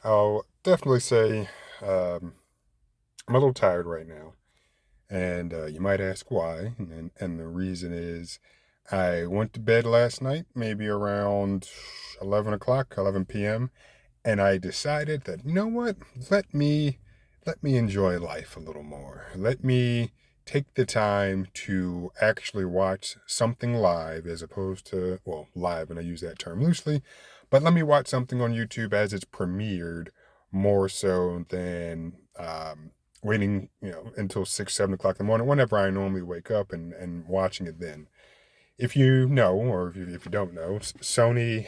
I'll definitely say I'm a little tired right now. And you might ask why. And the reason is I went to bed last night, maybe around 11 o'clock, 11 p.m. And I decided that, you know what? Let me enjoy life a little more. Let me take the time to actually watch something live as opposed to, well, live, and I use that term loosely, but let me watch something on YouTube as it's premiered more so than waiting, until 6, 7 o'clock in the morning, whenever I normally wake up and watching it then. If you know, or if you don't know, Sony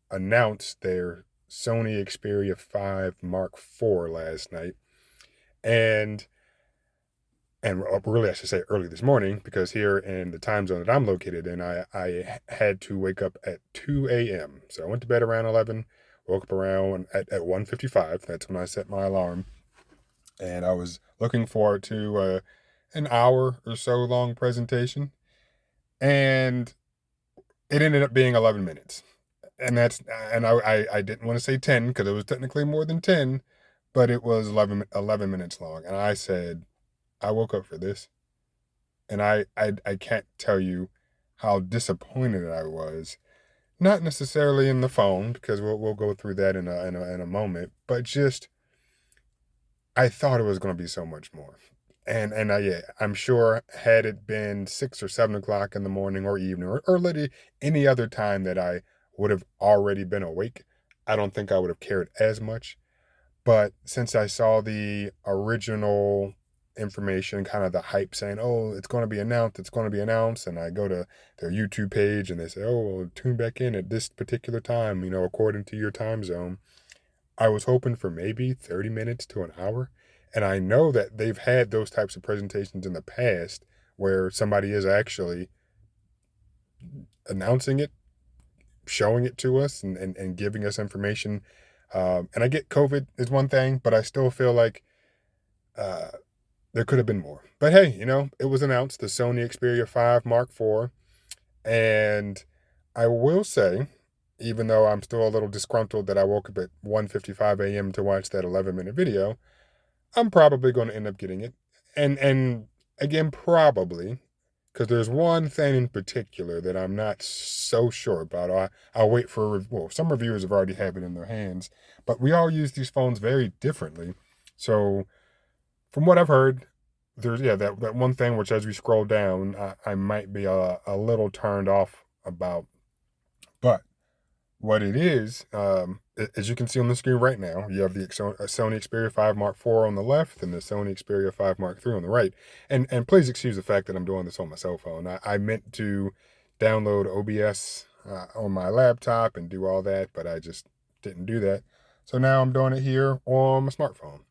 announced their Sony Xperia 5 Mark IV last night, and really I should say early this morning, because here in the time zone that I'm located in, I had to wake up at 2 a.m. So I went to bed around 11, woke up around at 1:55. That's when I set my alarm, and I was looking forward to an hour or so long presentation, and it ended up being 11 minutes. And I didn't want to say 10 because it was technically more than 10, but it was 11 minutes long. And I said, I woke up for this. And I can't tell you how disappointed I was. Not necessarily in the phone, because we'll go through that in a moment, but just I thought it was going to be so much more. Yeah, I'm sure had it been 6 or 7 o'clock in the morning or evening, or literally any other time that I would have already been awake, I don't think I would have cared as much. But since I saw the original information, kind of the hype saying, oh, it's going to be announced, and I go to their YouTube page and they say, oh, well, tune back in at this particular time, according to your time zone. I was hoping for maybe 30 minutes to an hour. And I know that they've had those types of presentations in the past where somebody is actually announcing it, showing it to us, and giving us information. And I get COVID is one thing, but I still feel like uh, there could have been more. But hey, it was announced, the Sony Xperia 5 Mark IV. And I will say, even though I'm still a little disgruntled that I woke up at 1:55 a.m. to watch that 11-minute video, I'm probably going to end up getting it. And again, probably, because there's one thing in particular that I'm not so sure about. I'll wait for, well, some reviewers have already have it in their hands, but we all use these phones very differently. So from what I've heard, there's, yeah, that one thing which, as we scroll down, I might be a little turned off about. But what it is, as you can see on the screen right now, you have the Sony Xperia 5 Mark IV on the left and the Sony Xperia 5 Mark III on the right. And please excuse the fact that I'm doing this on my cell phone. I meant to download OBS on my laptop and do all that, but I just didn't do that. So now I'm doing it here on my smartphone.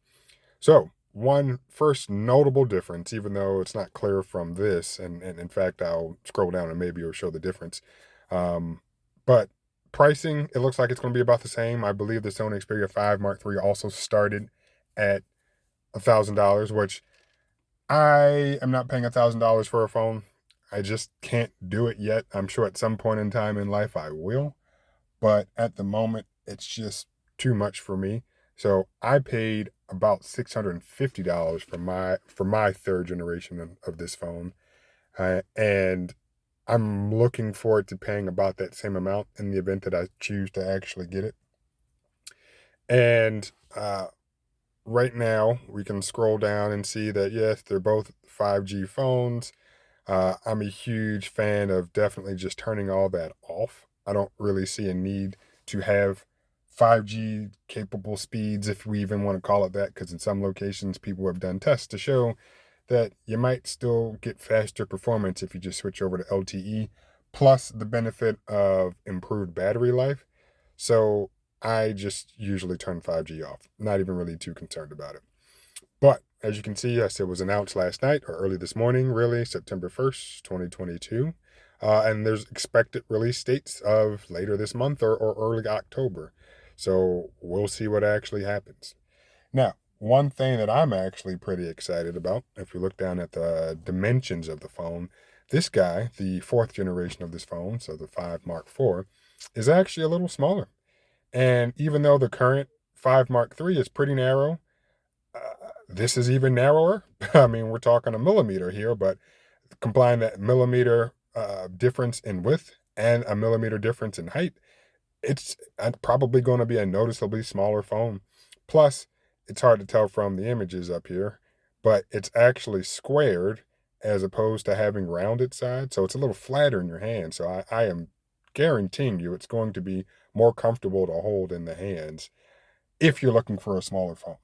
So, one first notable difference, even though it's not clear from this, and in fact, I'll scroll down and maybe it'll show the difference. Um, but pricing, it looks like it's going to be about the same. I believe the Sony Xperia 5 Mark III also started at $1,000, which I am not paying $1,000 for a phone. I just can't do it yet. I'm sure at some point in time in life I will, but at the moment it's just too much for me. So I paid about $650 for my third generation of this phone, and I'm looking forward to paying about that same amount in the event that I choose to actually get it. And right now we can scroll down and see that yes, they're both 5G phones. I'm a huge fan of definitely just turning all that off. I don't really see a need to have 5G capable speeds, if we even want to call it that, because in some locations, people have done tests to show that you might still get faster performance if you just switch over to LTE, plus the benefit of improved battery life. So I just usually turn 5G off, not even really too concerned about it. But as you can see, yes, it was announced last night or early this morning, really, September 1st, 2022. And there's expected release dates of later this month or early October. So we'll see what actually happens. Now, one thing that I'm actually pretty excited about, if we look down at the dimensions of the phone, this guy, the fourth generation of this phone, so the 5 Mark IV, is actually a little smaller. And even though the current 5 Mark III is pretty narrow. This is even narrower. I mean, we're talking a millimeter here, but combine that millimeter difference in width and a millimeter difference in height, it's probably going to be a noticeably smaller phone. Plus, it's hard to tell from the images up here, but it's actually squared as opposed to having rounded sides. So it's a little flatter in your hand. So I am guaranteeing you it's going to be more comfortable to hold in the hands if you're looking for a smaller phone.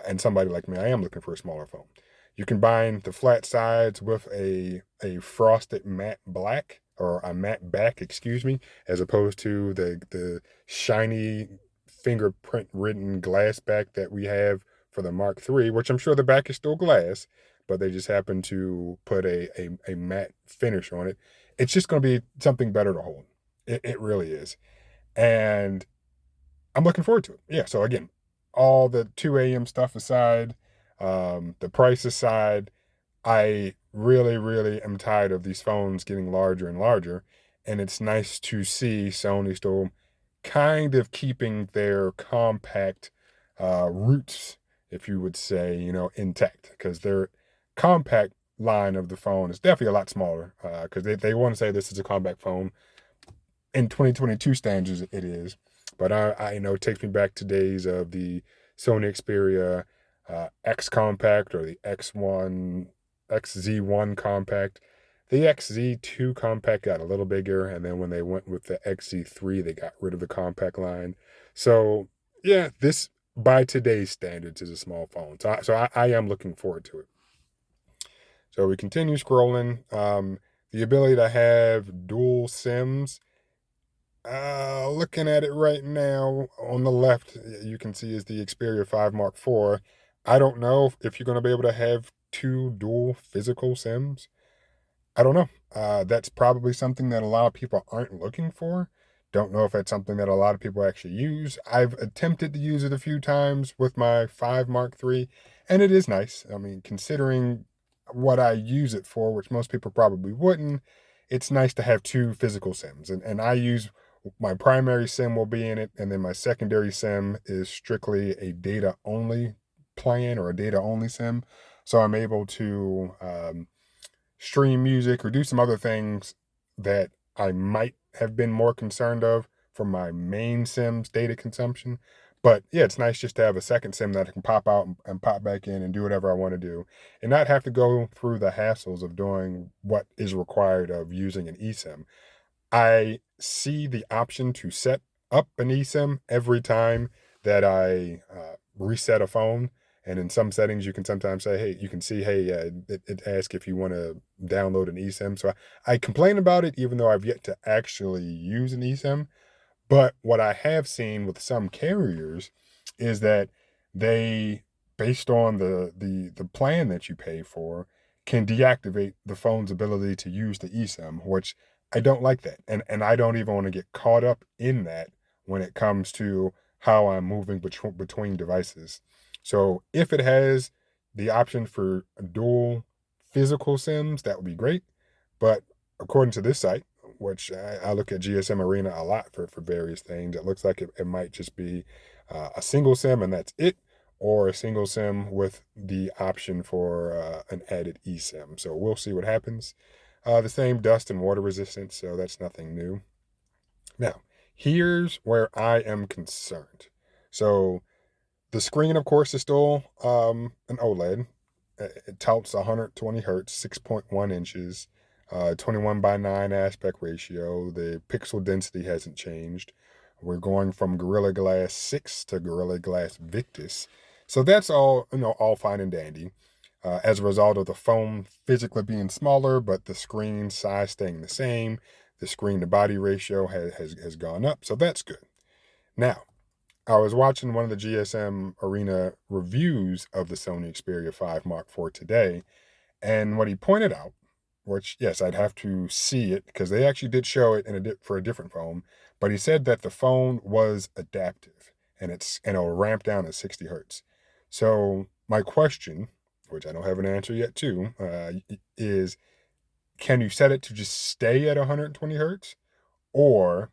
And somebody like me, I am looking for a smaller phone. You combine the flat sides with a frosted matte black, or a matte back, excuse me, as opposed to the shiny fingerprint written glass back that we have for the Mark III, which I'm sure the back is still glass, but they just happen to put a matte finish on it. It's just going to be something better to hold. It really is. And I'm looking forward to it. Yeah. So again, all the 2 a.m. stuff aside, the price aside, I really, really am tired of these phones getting larger and larger. And it's nice to see Sony still kind of keeping their compact roots, if you would say, intact, because their compact line of the phone is definitely a lot smaller, because they want to say this is a compact phone. In 2022 standards, it is. But I know it takes me back to days of the Sony Xperia X compact, or the X1, XZ1 compact. The XZ2 compact got a little bigger, and then when they went with the XZ3, they got rid of the compact line. So, yeah, this, by today's standards, is a small phone. So I am looking forward to it. So we continue scrolling. The ability to have dual SIMs. Looking at it right now, on the left, you can see is the Xperia 5 Mark IV. I don't know if you're going to be able to have two dual physical SIMs. I don't know. That's probably something that a lot of people aren't looking for. Don't know if that's something that a lot of people actually use. I've attempted to use it a few times with my 5 Mark III, and it is nice. I mean, considering what I use it for, which most people probably wouldn't, it's nice to have two physical SIMs. And I use my primary SIM will be in it, and then my secondary SIM is strictly a data only plan, or a data only SIM. So I'm able to stream music or do some other things that I might have been more concerned of from my main SIM's data consumption. But yeah, it's nice just to have a second SIM that I can pop out and pop back in and do whatever I want to do, and not have to go through the hassles of doing what is required of using an eSIM. I see the option to set up an eSIM every time that I reset a phone. And in some settings, you can sometimes say, hey, you can see, hey, it asks if you want to download an eSIM. So I complain about it, even though I've yet to actually use an eSIM. But what I have seen with some carriers is that they, based on the plan that you pay for, can deactivate the phone's ability to use the eSIM, which I don't like that. And I don't even want to get caught up in that when it comes to how I'm moving between devices. So if it has the option for dual physical SIMs, that would be great. But according to this site, which I look at GSM Arena a lot for various things, it looks like it might just be a single SIM and that's it, or a single SIM with the option for an added eSIM. So we'll see what happens. The same dust and water resistance, so that's nothing new. Now, here's where I am concerned. So the screen, of course, is still an OLED. It touts 120 hertz, 6.1 inches, 21 by 9 aspect ratio. The pixel density hasn't changed. We're going from Gorilla Glass 6 to Gorilla Glass Victus. So that's all fine and dandy. As a result of the phone physically being smaller, but the screen size staying the same, the screen to body ratio has gone up. So that's good. Now, I was watching one of the GSM Arena reviews of the Sony Xperia 5 Mark IV today, and what he pointed out, which, yes, I'd have to see it because they actually did show it for a different phone, but he said that the phone was adaptive and it'll ramp down at 60 hertz. So my question, which I don't have an answer yet to, is can you set it to just stay at 120 hertz, or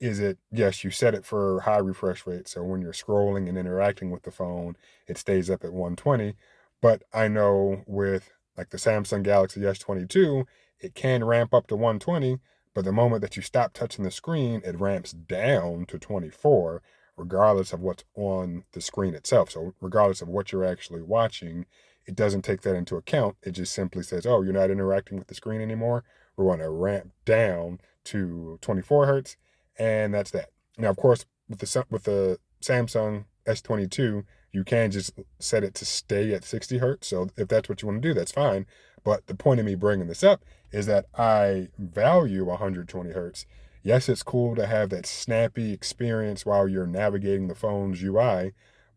Is it, yes, you set it for high refresh rate, so when you're scrolling and interacting with the phone, it stays up at 120. But I know with like the Samsung Galaxy S22, it can ramp up to 120, but the moment that you stop touching the screen, it ramps down to 24, regardless of what's on the screen itself. So regardless of what you're actually watching, it doesn't take that into account. It just simply says, oh, you're not interacting with the screen anymore. We're going to ramp down to 24 hertz, and that's that. Now, of course, with the Samsung S22, you can just set it to stay at 60 hertz. So if that's what you want to do, that's fine. But the point of me bringing this up is that I value 120 hertz. Yes, it's cool to have that snappy experience while you're navigating the phone's UI,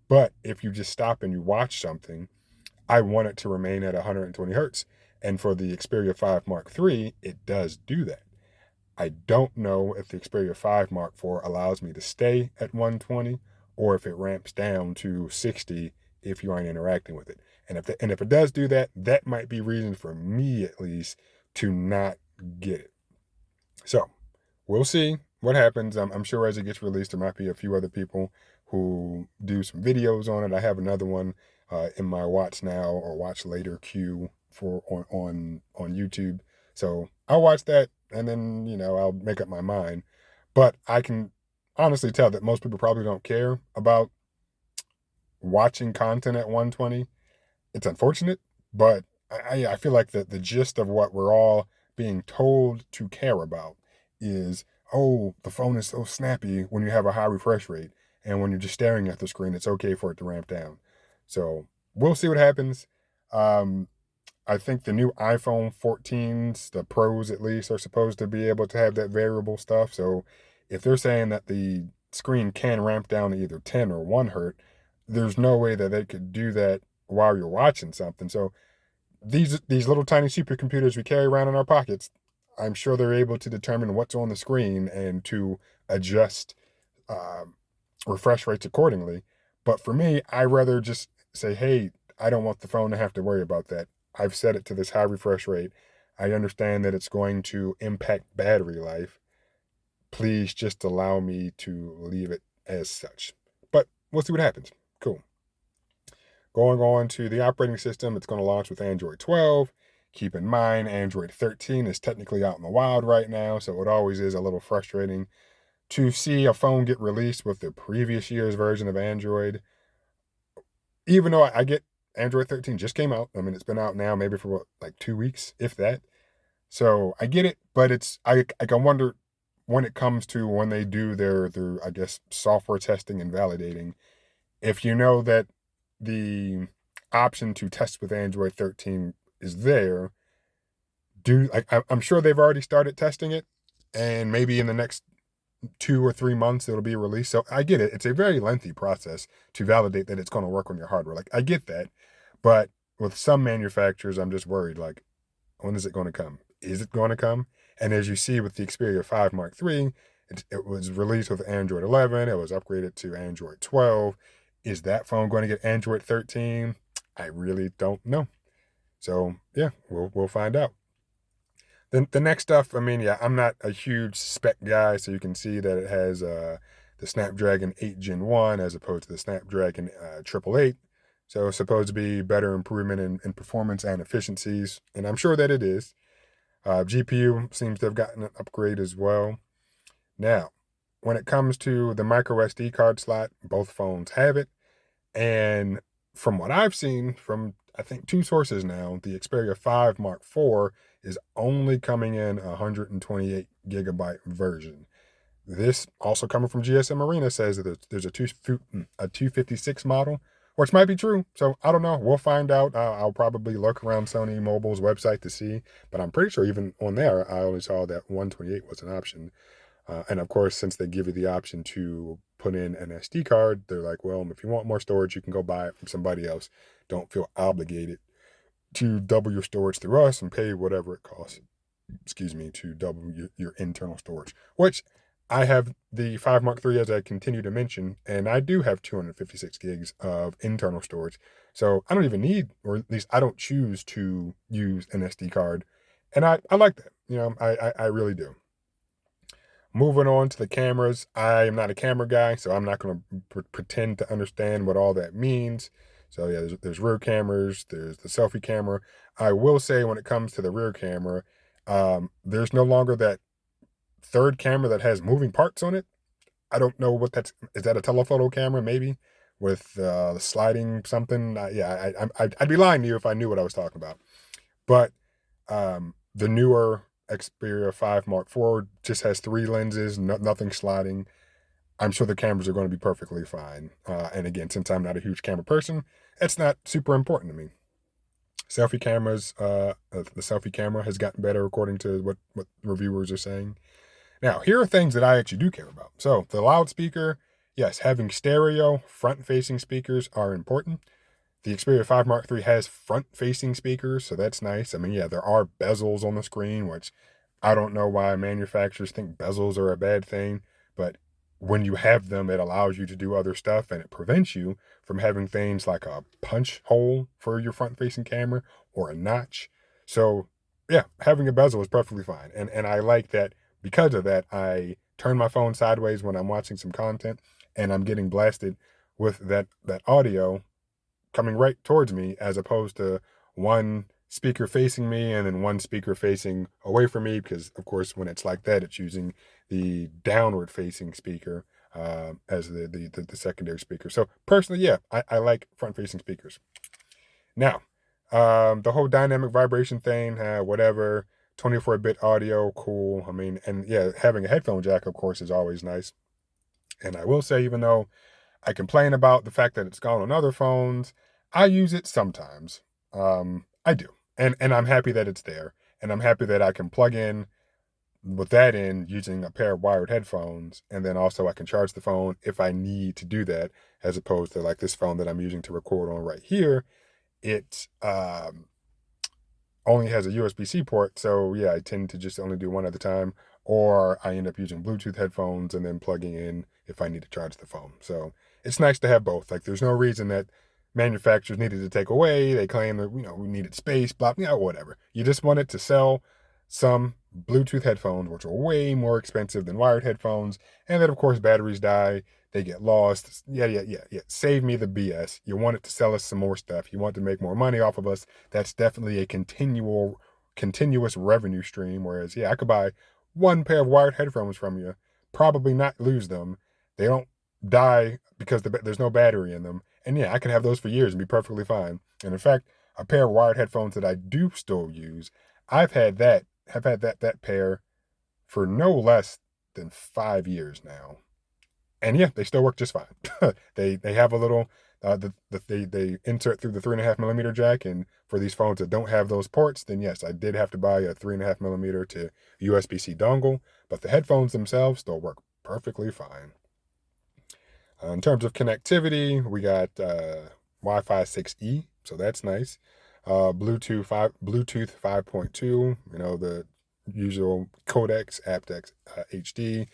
but if you just stop and you watch something, I want it to remain at 120 hertz. And for the Xperia 5 Mark III, it does do that. I don't know if the Xperia 5 Mark IV allows me to stay at 120 or if it ramps down to 60 if you aren't interacting with it. And if it does do that, that might be reason for me at least to not get it. So we'll see what happens. I'm sure as it gets released, there might be a few other people who do some videos on it. I have another one in my watch now or watch later queue for on YouTube. So I'll watch that and then I'll make up my mind. But I can honestly tell that most people probably don't care about watching content at 120. It's unfortunate, but I feel like the gist of what we're all being told to care about is, oh, the phone is so snappy when you have a high refresh rate, and when you're just staring at the screen, it's okay for it to ramp down. So we'll see what happens. I think the new iPhone 14s, the Pros at least, are supposed to be able to have that variable stuff. So if they're saying that the screen can ramp down to either 10 or 1 hertz, there's no way that they could do that while you're watching something. So these little tiny supercomputers we carry around in our pockets, I'm sure they're able to determine what's on the screen and to adjust refresh rates accordingly. But for me, I rather just say, hey, I don't want the phone to have to worry about that. I've set it to this high refresh rate. I understand that it's going to impact battery life. Please just allow me to leave it as such. But we'll see what happens. Cool. Going on to the operating system, it's going to launch with Android 12. Keep in mind, Android 13 is technically out in the wild right now, so it always is a little frustrating to see a phone get released with the previous year's version of Android. Even though I get Android 13 just came out. I mean, it's been out now maybe for like 2 weeks, if that. So I get it, but I wonder when it comes to when they do their I guess software testing and validating, if you know that the option to test with Android 13 is there, I'm sure they've already started testing it, and maybe in the next 2 or 3 months it'll be released. So I get it. It's a very lengthy process to validate that it's going to work on your hardware. Like, I get that. But with some manufacturers, I'm just worried, like, when is it going to come? Is it going to come? And as you see with the Xperia 5 Mark III, it was released with Android 11. It was upgraded to Android 12. Is that phone going to get Android 13? I really don't know. So yeah, we'll find out. Then the next stuff, I mean, yeah, I'm not a huge spec guy, so you can see that it has the Snapdragon 8 Gen 1 as opposed to the Snapdragon 888. So it's supposed to be better improvement in performance and efficiencies, and I'm sure that it is. GPU seems to have gotten an upgrade as well. Now, when it comes to the micro SD card slot, both phones have it. And from what I've seen from, I think, 2 sources now, the Xperia 5 Mark IV is only coming in a 128 gigabyte version. This, also coming from GSM Arena, says that there's a 256 model, which might be true. So I don't know. We'll find out. I'll probably look around Sony Mobile's website to see, but I'm pretty sure even on there, I only saw that 128 was an option. And of course, since they give you the option to put in an SD card, they're like, well, if you want more storage, you can go buy it from somebody else. Don't feel obligated to double your storage through us and pay whatever it costs, to double your internal storage, which I have the 5 Mark III, as I continue to mention, and I do have 256 gigs of internal storage. So I don't even need, or at least I don't choose to use an SD card. And I like that. I really do. Moving on to the cameras, I am not a camera guy, so I'm not going to pretend to understand what all that means. So yeah, there's rear cameras, there's the selfie camera. I will say when it comes to the rear camera, there's no longer that third camera that has moving parts on it. I don't know what that's. Is that a telephoto camera maybe with the sliding something? Yeah, I'd be lying to you if I knew what I was talking about. But the newer Xperia 5 Mark IV just has three lenses, nothing sliding. I'm sure the cameras are going to be perfectly fine. And again, since I'm not a huge camera person, it's not super important to me. Selfie cameras, the selfie camera has gotten better according to what reviewers are saying. Now, here are things that I actually do care about. So, the loudspeaker, yes, having stereo front-facing speakers are important. The Xperia 5 Mark III has front-facing speakers, so that's nice. I mean, yeah, there are bezels on the screen, which I don't know why manufacturers think bezels are a bad thing, but when you have them, it allows you to do other stuff, and it prevents you from having things like a punch hole for your front-facing camera or a notch. So, yeah, having a bezel is perfectly fine, and I like that. Because of that, I turn my phone sideways when I'm watching some content, and I'm getting blasted with that audio coming right towards me, as opposed to one speaker facing me and then one speaker facing away from me, because of course when it's like that, it's using the downward facing speaker as the secondary speaker. So personally, yeah, I like front facing speakers. Now, the whole dynamic vibration thing, whatever, 24-bit audio, cool. I mean, and yeah, having a headphone jack, of course, is always nice. And I will say, even though I complain about the fact that it's gone on other phones, I use it sometimes. I do. And I'm happy that it's there. And I'm happy that I can plug in with that in using a pair of wired headphones. And then also I can charge the phone if I need to do that, as opposed to like this phone that I'm using to record on right here. It only has a USB-C port. So yeah, I tend to just only do one at a time. Or I end up using Bluetooth headphones and then plugging in if I need to charge the phone. So it's nice to have both. Like there's no reason that manufacturers needed to take away. They claim that, we needed space, blah, whatever. You just wanted to sell some Bluetooth headphones, which are way more expensive than wired headphones. And then of course batteries die, they get lost. Yeah. Save me the BS. You wanted to sell us some more stuff. You want to make more money off of us. That's definitely a continuous revenue stream. Whereas, yeah, I could buy one pair of wired headphones from you, probably not lose them. They don't die because there's no battery in them. And yeah, I can have those for years and be perfectly fine. And in fact, a pair of wired headphones that I do still use, have had that pair for no less than 5 years now. And yeah, they still work just fine. They have a little they insert through the 3.5 millimeter jack, and for these phones that don't have those ports, then yes, I did have to buy a 3.5 millimeter to USB-C dongle, but the headphones themselves still work perfectly fine. In terms of connectivity, we got Wi-Fi 6E, so that's nice. Bluetooth 5.2, the usual codecs, aptX HD.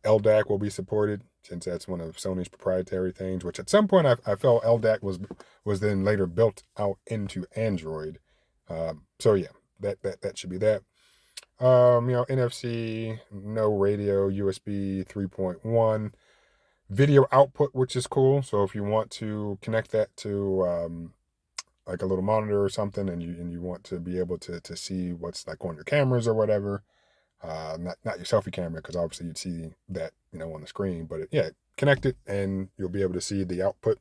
LDAC will be supported, since that's one of Sony's proprietary things, which at some point I felt LDAC was then later built out into Android. So yeah, that should be that. NFC, no radio, USB 3.1, video output, which is cool. So if you want to connect that to like a little monitor or something, and you want to be able to see what's like on your cameras or whatever, not your selfie camera, because obviously you'd see that on the screen, but yeah, connect it and you'll be able to see the output.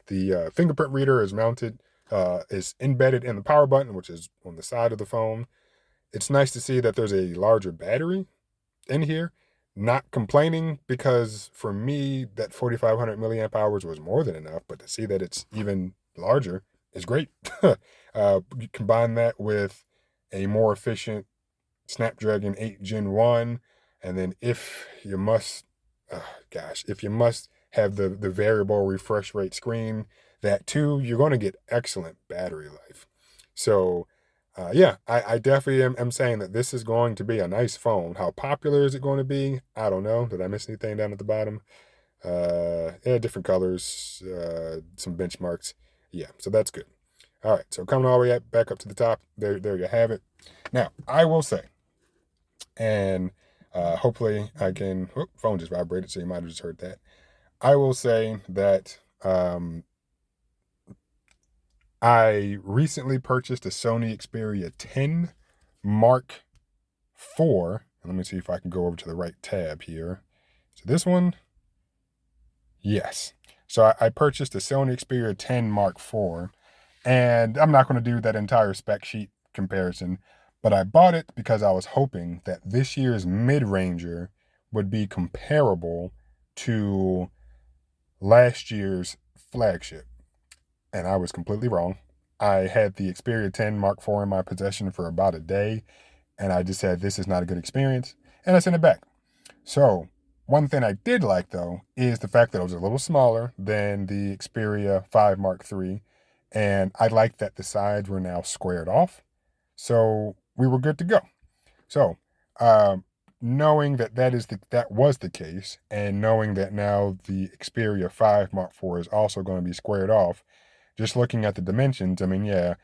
The fingerprint reader is mounted, is embedded in the power button, which is on the side of the phone. It's nice to see that there's a larger battery in here. Not complaining, because for me that 4,500 milliamp hours was more than enough, but to see that it's even larger is great. You combine that with a more efficient Snapdragon 8 Gen 1, and then if you must have the variable refresh rate screen, that too, you're going to get excellent battery life. So yeah, I definitely am saying that this is going to be a nice phone. How popular is it going to be? I don't know. Did I miss anything down at the bottom? Yeah, different colors, some benchmarks. Yeah, so that's good. All right, so coming all the way back up to the top, there you have it. Now, I will say, and Hopefully I can, phone just vibrated, so you might have just heard that. I will say that I recently purchased a Sony Xperia 10 Mark IV. Let me see if I can go over to the right tab here. So this one, yes. So I purchased a Sony Xperia 10 Mark IV, and I'm not going to do that entire spec sheet comparison, but I bought it because I was hoping that this year's mid-ranger would be comparable to last year's flagship. And I was completely wrong. I had the Xperia 10 Mark IV in my possession for about a day, and I just said, this is not a good experience, and I sent it back. So, one thing I did like, though, is the fact that it was a little smaller than the Xperia 5 Mark III, and I liked that the sides were now squared off, so we were good to go. So, knowing that that was the case, and knowing that now the Xperia 5 Mark IV is also going to be squared off, just looking at the dimensions, I mean, yeah,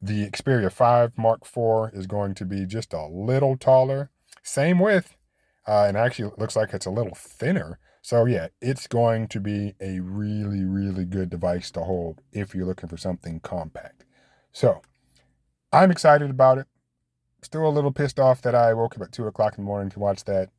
the Xperia 5 Mark IV is going to be just a little taller, same width, and actually it looks like it's a little thinner. So yeah, it's going to be a really, really good device to hold if you're looking for something compact. So I'm excited about it. Still a little pissed off that I woke up at 2 o'clock in the morning to watch that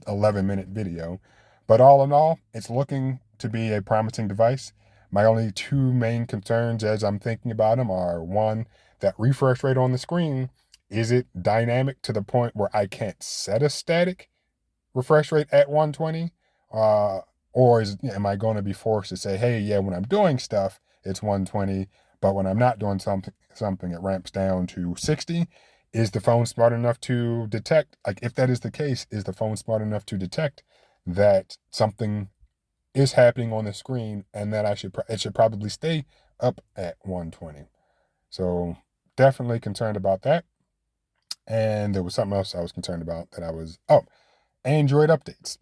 11-minute video. But all in all, it's looking to be a promising device. My only two main concerns as I'm thinking about them are, one, that refresh rate on the screen. Is it dynamic to the point where I can't set a static refresh rate at 120? Or am I going to be forced to say, hey, yeah, when I'm doing stuff, it's 120, but when I'm not doing something, it ramps down to 60? Is the phone smart enough to detect, like if that is the case, is the phone smart enough to detect that something is happening on the screen and that it should probably stay up at 120? So definitely concerned about that. And there was something else I was concerned about Android updates.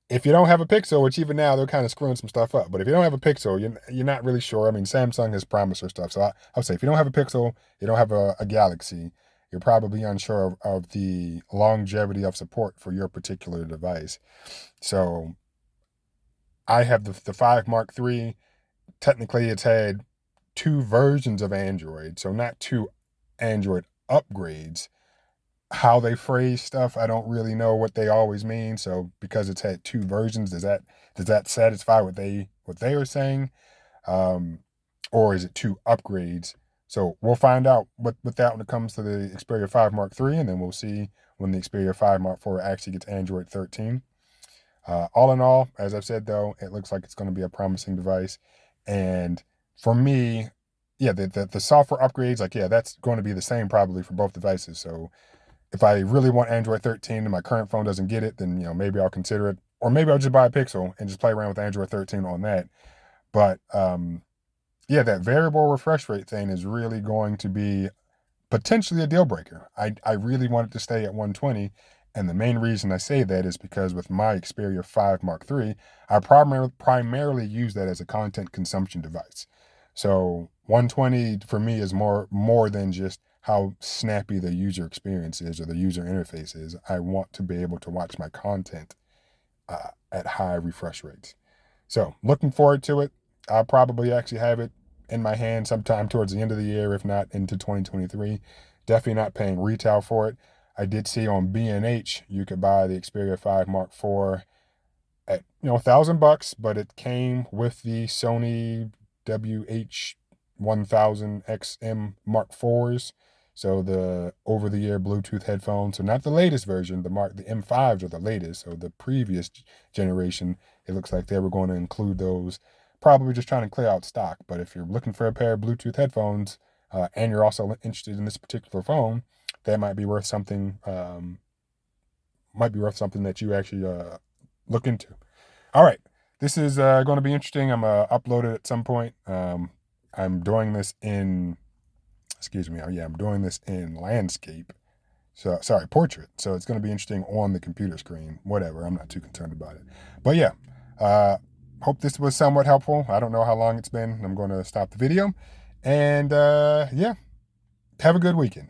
If you don't have a Pixel, which even now they're kind of screwing some stuff up, but if you don't have a Pixel, you're not really sure. I mean, Samsung has promised their stuff. So I would say if you don't have a Pixel, you don't have a Galaxy, you're probably unsure of the longevity of support for your particular device. So I have the 5 Mark III. Technically, it's had two versions of Android, so not two Android upgrades. How they phrase stuff, I don't really know what they always mean. So because it's had two versions, does that satisfy what they are saying, or is it two upgrades? So we'll find out with that when it comes to the Xperia 5 Mark III, and then we'll see when the Xperia 5 Mark IV actually gets Android 13. All in all, as I've said, though, it looks like it's going to be a promising device. And for me, yeah, the software upgrades, like, yeah, that's going to be the same probably for both devices. So if I really want Android 13 and my current phone doesn't get it, then, maybe I'll consider it. Or maybe I'll just buy a Pixel and just play around with Android 13 on that. But yeah, that variable refresh rate thing is really going to be potentially a deal breaker. I really want it to stay at 120. And the main reason I say that is because with my Xperia 5 Mark III, I primarily use that as a content consumption device. So 120 for me is more than just how snappy the user experience is or the user interface is. I want to be able to watch my content at high refresh rates. So looking forward to it. I'll probably actually have it in my hand sometime towards the end of the year, if not into 2023. Definitely not paying retail for it. I did see on B&H you could buy the Xperia 5 Mark IV at $1,000, but it came with the Sony WH-1000XM Mark IVs. So the over-the-ear Bluetooth headphones. So not the latest version. The M5s are the latest. So the previous generation, it looks like they were going to include those. Probably just trying to clear out stock. But if you're looking for a pair of Bluetooth headphones and you're also interested in this particular phone, that might be worth something. That you actually look into. All right, this is going to be interesting. I'm gonna upload it at some point. I'm doing this in. Excuse me. Oh yeah, I'm doing this in landscape. So sorry, portrait. So it's going to be interesting on the computer screen. Whatever. I'm not too concerned about it. But yeah, hope this was somewhat helpful. I don't know how long it's been. I'm going to stop the video, and yeah, have a good weekend.